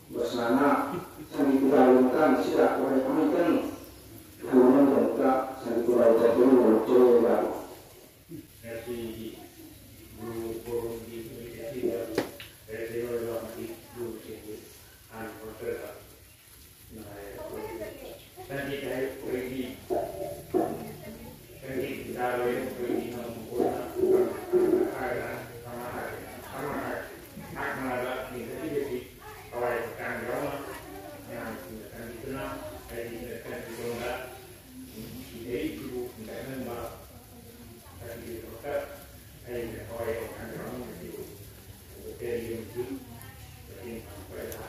Basana sangi kudalukan sida wahai kamikan kemudian mereka sangi kudalukan dulu coba baru. Dari guru di tidak dari orang di guru sini anggota nah tadi dari pergi dari pergi membuat ada sama hak malah jadi awal kan drama yang kan dikenal dari kan dikenal jadi guru tidak nembak dari dokter dari awal kan drama itu dari itu dari pada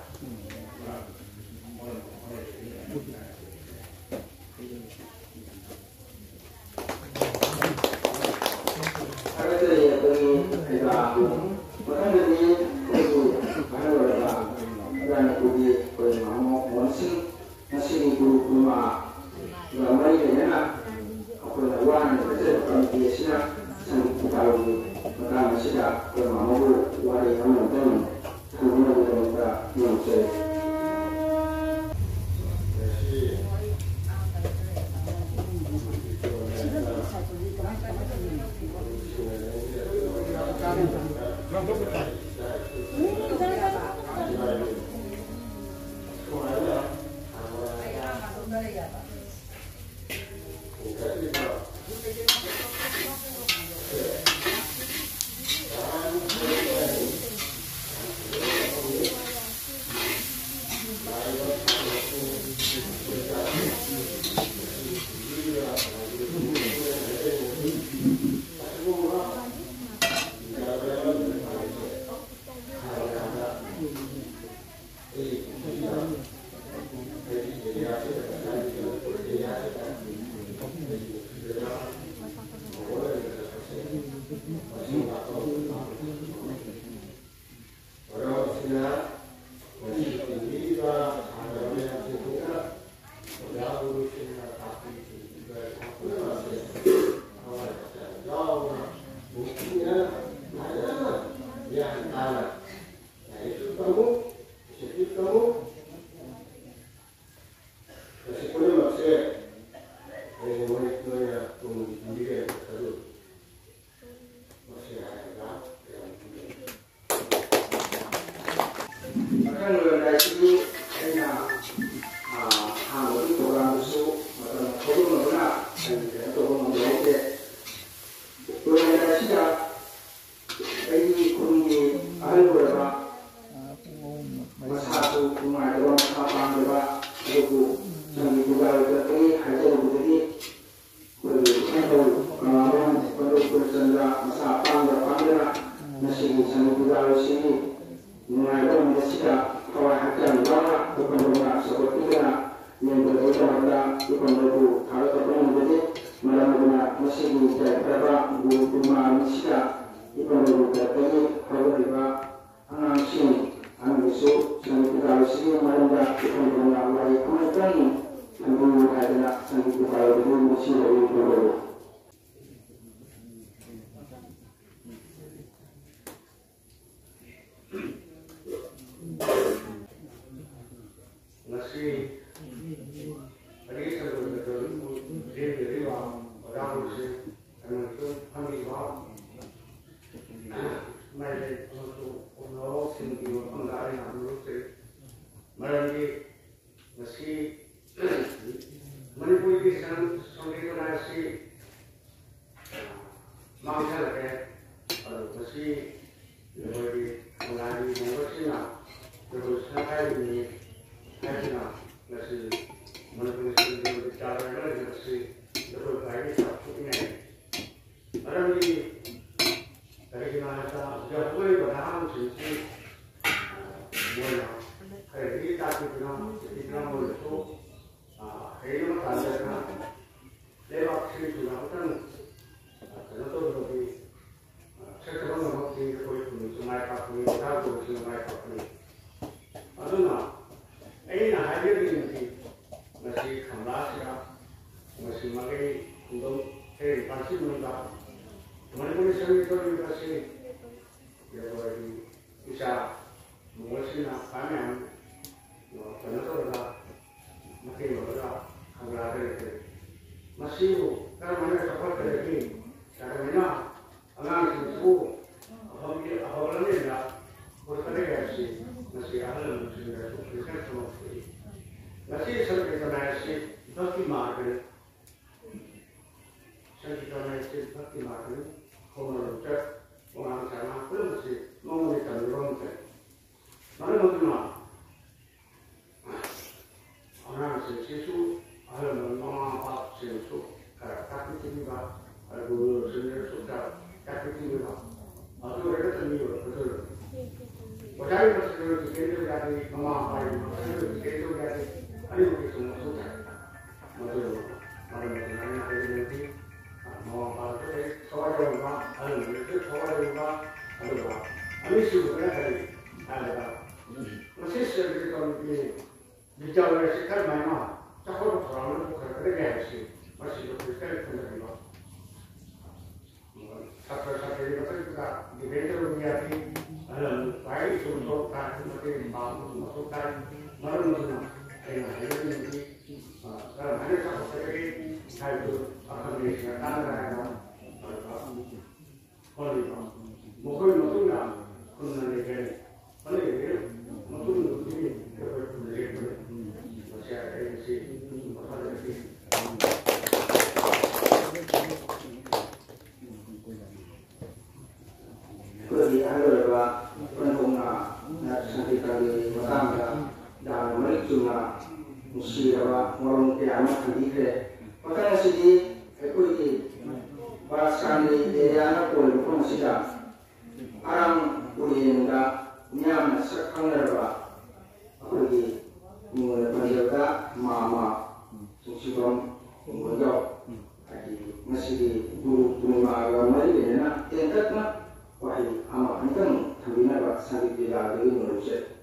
bisa menguasai panen 전화서가 맞게 먹어서 하나를 마시고 그러면 저것들이 자그마나 안강수고 허블이나 그렇게 masih ahli sudah sukses semua masih sertifikasi bagi market sertifikasi bagi market komunitas orang sana pun masih menggunakan ronsen mana mungkin orang sesuatu ahli mengambil sesuatu tapi tidak ada guru sendiri sudah tapi tidak ada mereka sendiri betul. Wajah masih kita berada memakai, kita berada ada mungkin semua sudah, betul. Kalau misalnya ada nanti memakai itu soal rumah, ada mungkin soal rumah, ada apa? Ini sebenarnya ada. Masih seperti kalau bicara sekitar mana, cakap orang bukan kerja sih, masih berbicara tentang apa? Satu-satu itu kita di dalam dunia ini baik untuk kan mungkin masukkan mana yang ini kalau ada satu sekali itu akan disediakan kalau mungkin maksudnya kalau negara kalau ini mungkin ini masih ada yang sih masalah ini. Bagi adalah pengguna nanti kali pertama dan mereka musyawarah warung kiamat nanti makanya sih ekoi bahkan di daerah pun masih ada orang punya nyaman sekarang apa ekoi mulai berjaga mama susukan menjauh masih di guru lima agama ini nak tingkatnya wahai amat ini kan kami nak sangat tidak ada manusia.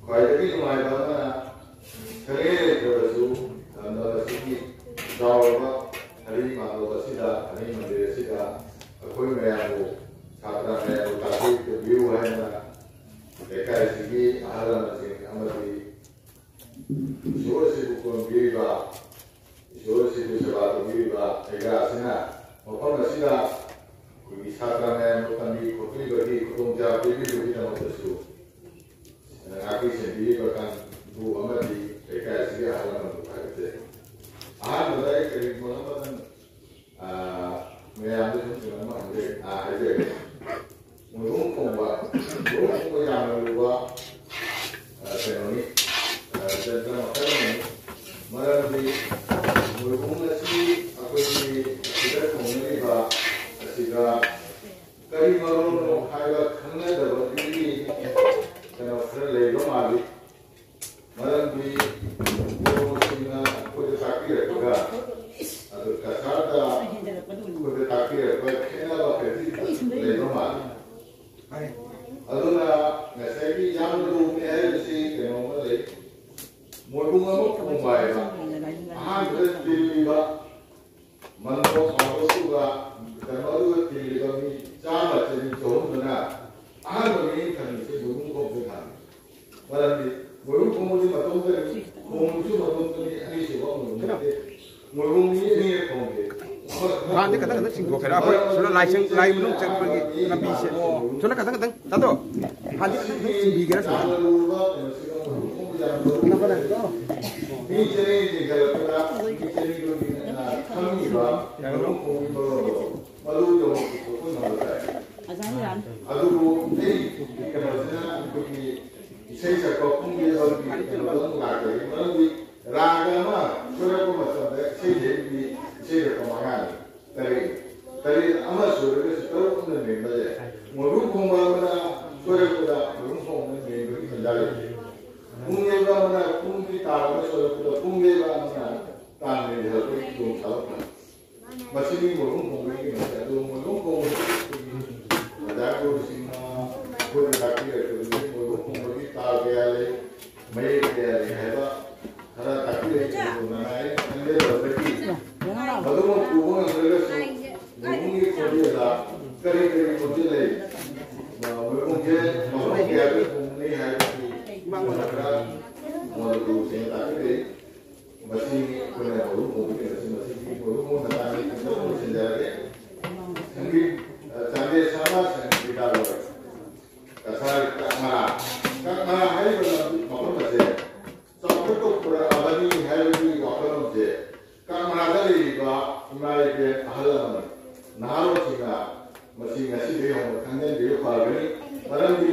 ꯈ꯭ꯋꯥꯏꯗꯒꯤ ꯅꯨꯡꯉꯥꯏꯕ ꯑꯃꯅ ꯁꯪꯉꯦ ꯂꯩꯇ꯭ꯔꯕꯁꯨ ꯂꯝꯗꯝ ꯑꯁꯤꯒꯤ ꯆꯥꯎꯔꯕ ꯍꯔꯤ ꯃꯥꯡꯒꯣꯜ ꯑꯁꯤꯗ ꯍꯔꯤ ꯃꯟꯗꯤꯔ ꯑꯁꯤꯗ ꯑꯩꯈꯣꯏ ꯃꯌꯥꯝꯕꯨ ꯁꯥꯇ꯭ꯔ ꯃꯌꯥꯝꯕꯨ ꯇꯥꯛꯄꯤ ꯇꯝꯕꯤꯌꯨ ꯍꯥꯏꯅ ꯂꯩꯀꯥꯏ ꯑꯁꯤꯒꯤ ꯑꯍꯜ ꯂꯃꯟꯁꯤꯡ ꯑꯃꯗꯤ ꯏꯁꯣꯔ ꯑꯁꯤꯕꯨ ꯈꯨꯔꯨꯝꯕꯤꯔꯤꯕ ꯏꯁꯣꯔ ꯑꯁꯤꯕꯨ ꯁꯦꯕꯥ ꯇꯧꯕꯤꯔꯤꯕ ꯂꯩꯀꯥꯏ ꯑꯁꯤꯅ ꯃꯐꯝ ꯑꯁꯤꯗ ꯑꯩꯈꯣꯏꯒꯤ ꯁꯥꯇ꯭ꯔ ꯃꯌꯥꯝꯕꯨ ꯇꯝꯕꯤ ꯈꯣꯠꯄꯤꯕꯒꯤ ꯈꯨꯗꯣꯡꯆꯥꯕ ꯄꯤꯕꯤꯕꯒꯤꯗꯃꯛꯇꯁꯨ ꯉꯥꯛꯄꯤ ꯁꯦꯟꯕꯤꯔꯤꯕ ꯀꯥꯡꯕꯨ ꯑꯃꯗꯤ ꯂꯩꯀꯥꯏ ꯑꯁꯤꯒꯤ ꯑꯍꯜ ꯂꯃꯟꯕꯨ ꯊꯥꯒꯠꯆꯔꯤ ꯑꯍꯥꯟꯕꯗ ꯑꯩ ꯀꯔꯤꯒꯨꯝꯕ ꯑꯃꯇꯪ ꯃꯌꯥꯝꯗ ꯁꯨꯝ ꯀꯩꯅꯣꯝꯃ ꯍꯥꯏꯖꯒꯦ ꯃꯣꯏꯕꯨꯡ ꯈꯣꯡꯕ ꯌꯥꯝꯅ ꯂꯨꯕ ꯀꯩꯅꯣꯅꯤ ꯖꯟꯇ꯭ꯔ ꯃꯈꯜ ꯑꯃꯅꯤ ꯃꯔꯝꯗꯤ ꯃꯣꯏꯕꯨꯡ ꯑꯁꯤ ꯑꯩꯈꯣꯏꯒꯤ ꯁꯤꯗ ꯈꯣꯡꯅꯔꯤꯕ ꯑꯁꯤꯒ ꯀꯔꯤ ꯃꯔꯣꯟꯅꯣ ꯍꯥꯏꯕ ꯈꯪꯅꯗꯕꯒꯤ kena kena lagi mali, malam di musim kuda takir juga, atau kasada kuda takir, kena apa kerja lagi mali. Aduna ngasih jam dulu ni ada si kena mali, mulut kamu kumbai lah, ada tiba, mantu mantu juga, dan baru tiba ni sama jadi jauh mana. Ahal ini kan itu burung komputer. Malam ini burung komputer matang ni, komputer matang ni ini siapa burung? Burung ini komputer. Kan dia kata singkong kira apa? Sudah lain belum cek pergi nabi sih. Sudah kata tahu. Hadi singgi kira sih. Kenapa dah? Ini jadi kalau kita ini kami burung komputer malu jauh pun malu. Aduh, ini kerana bagi saya cakap pun dia bagi kerana lagi, malah raga mah, surat pun macam tu, saya kemangan, tadi amat surat itu terus pun ni baca, mulu kumara surat kita mulu kumara ni bagi menjadi, kumye mana kumpi tahu surat kita kumye mana tahu ni dia tu kump tahu, macam ni mulu kumara ni macam tu mulu kumara Jago semua pun takdir itu mungkin tahu kaya mai kaya heba karena takdir itu mengenai anda berbagi. Lalu mungkin mereka mungkin kerja lah kerja lagi. Mungkin kaya ni hari masyarakat malu saya takdir masih punya mungkin masih tentang itu sendiri. Mungkin Sambil sama kita lakukan. Kasar kamera hari berlaku maklum saja. Sampai tu perabadi hari ini maklum saja. Kamera dari bawah mulai ke halam, nalar juga masih dia orang kangen dia parani. Barang di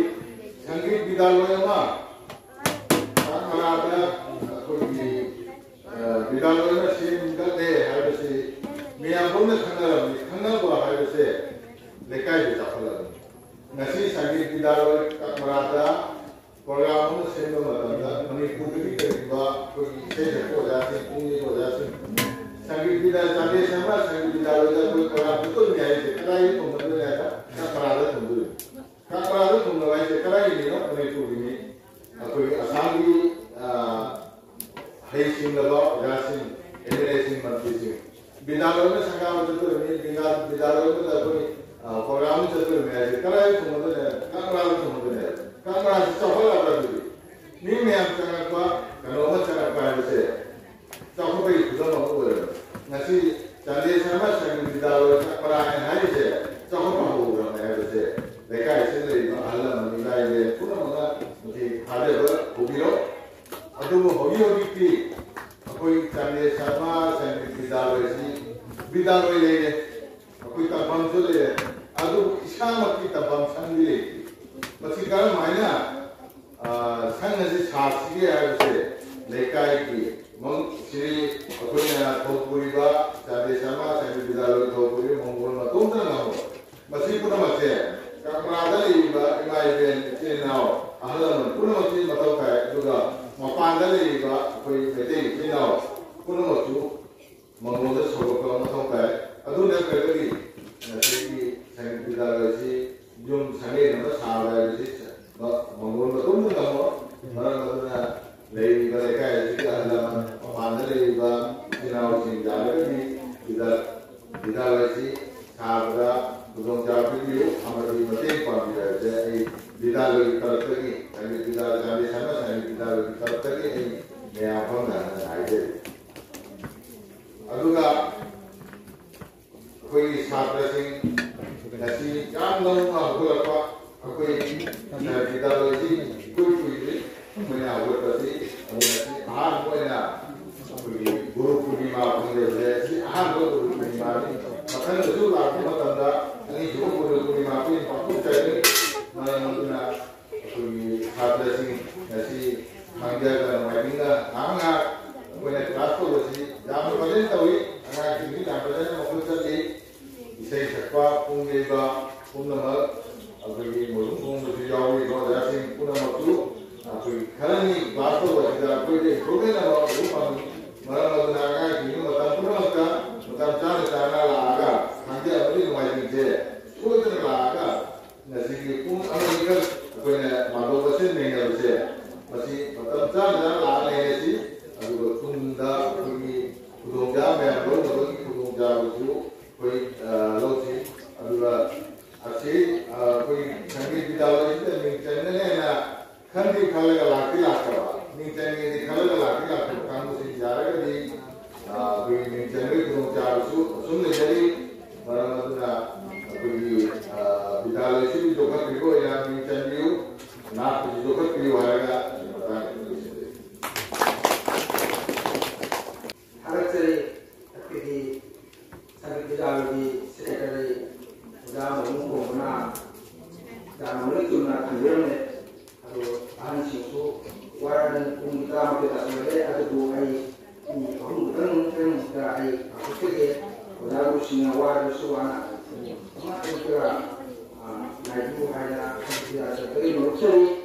sanggit di dalam mana? Kamera ada pergi di dalam mana sih muka deh hari sih. Mian pun kangen buat hari sih. Lekai kita kalau nasi sanggit tidak tak merata, program sendiri merata, mengikuti kerja pergi kerja sendiri kerja sanggit tidak sampai sama sanggit tidak ada program betul ni ada sekarang itu betul ada tak merata betul, tak merata betul ada sekarang ini no mengikuti ini, aku asalnya hai singapura jasin, Indonesia mantisi, bidalnya sangat betul ni bidalnya betul ni. Program itu sebenarnya kalau itu mungkin kamera itu mungkin kamera itu coba apa dulu. Ni memang sangat kuat kalau macam apa yang saya coba itu dalam apa nasi jadi sama saya di dalam kamera yang hari saya coba apa orang yang saya mereka sendiri Allah menilai dia pun mana mungkin ada hobi lo atau hobi itu aku jadi sama saya di dalam ini Aku tak bangsa le, aku Islam kita bangsa ni le. Masih kalau mana, sana si saksi dia ada lekai ki, sini aku ni thopuri ba, jadi sama saya di dalam thopuri mongol ma tuh tak nama. Masih pun masih, kalau ada le ba, imai ben sini nau, ahlan pun masih matau kai juga, mapanda le ba, aku bete sini nau, pun masih mongol tu sebab matau kai. Aduh nak kerja nasi sangat tidak lagi jom sangat nama sahaja lagi, mengurus betul nama, orang kita tadi yang apa aja. Aduga koi saprasing nasi jam nong apa kita lagi koi punya awal tadi nasi punya guru purnima punya si guru purnima ni makan itu lah kita tanda ini juga guru purnima pun patut cari mana saprasing nasi mangga dan mangga angga punya kelas tu jam berapa tahu angga ini jam berapa mau kerja isai sakwa punggeba punama abagi mulung berjawi kalau dasing punama tu abagi kami bato wajib abagi program apa rupan malam naga ini matam punama matam cara laga nanti abagi rumah je sudah laga nasi pun Amerika punya malu bersih mengal je masih matam cara laga nasi aduh tunda pergi kudung jam yang belum kudung jam itu कोई लोची अदुगा अच्छी कोई संगीत विद्यालय से मिंचने ने ना खंडी खाले का लाके मिंचने की खाले का लाके काम को सिंचा रहे दी कोई मिंचने को चार सुन ले जरी बराबर ना कोई विद्यालय से भी जोखत भी हो या मिंचने भी हो ना कुछ जोखत भी हो आएगा Di sekretari udah mengumum mana dan menunjuk nak kerjanya atau ahli situ waran kita kita sebagai ada dua hari ini orang kita hari aku kerja udah usia waran suara sama kita naik ada kita sekretari menunjuk